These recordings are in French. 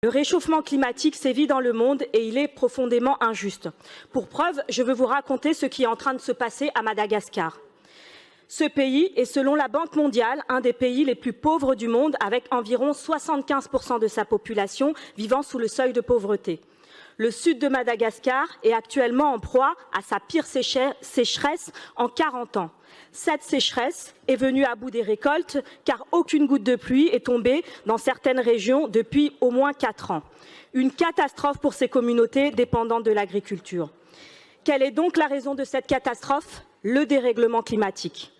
Le réchauffement climatique sévit dans le monde et il est profondément injuste. Pour preuve, je veux vous raconter ce qui est en train de se passer à Madagascar. Ce pays est, selon la Banque mondiale, un des pays les plus pauvres du monde, avec environ 75% de sa population vivant sous le seuil de pauvreté. Le sud de Madagascar est actuellement en proie à sa pire sécheresse en 40 ans. Cette sécheresse est venue à bout des récoltes car aucune goutte de pluie est tombée dans certaines régions depuis au moins 4 ans. Une catastrophe pour ces communautés dépendantes de l'agriculture. Quelle est donc la raison de cette catastrophe? Le dérèglement climatique.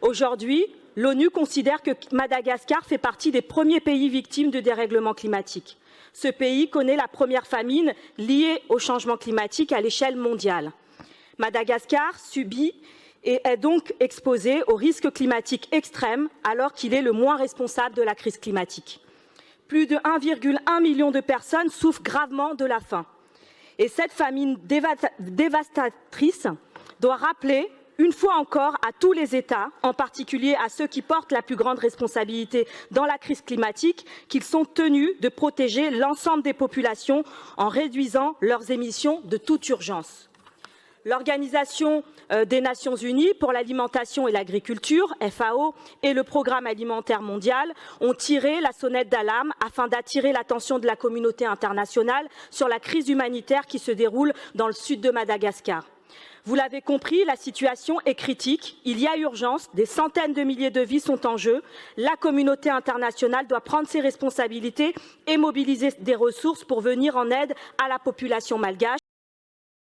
Aujourd'hui, l'ONU considère que Madagascar fait partie des premiers pays victimes de dérèglement climatique. Ce pays connaît la première famine liée au changement climatique à l'échelle mondiale. Madagascar subit et est donc exposé aux risques climatiques extrêmes alors qu'il est le moins responsable de la crise climatique. Plus de 1,1 million de personnes souffrent gravement de la faim. Et cette famine dévastatrice doit rappeler une fois encore à tous les États, en particulier à ceux qui portent la plus grande responsabilité dans la crise climatique, qu'ils sont tenus de protéger l'ensemble des populations en réduisant leurs émissions de toute urgence. L'Organisation des Nations Unies pour l'alimentation et l'agriculture, FAO, et le Programme alimentaire mondial ont tiré la sonnette d'alarme afin d'attirer l'attention de la communauté internationale sur la crise humanitaire qui se déroule dans le sud de Madagascar. Vous l'avez compris, la situation est critique, il y a urgence, des centaines de milliers de vies sont en jeu. La communauté internationale doit prendre ses responsabilités et mobiliser des ressources pour venir en aide à la population malgache.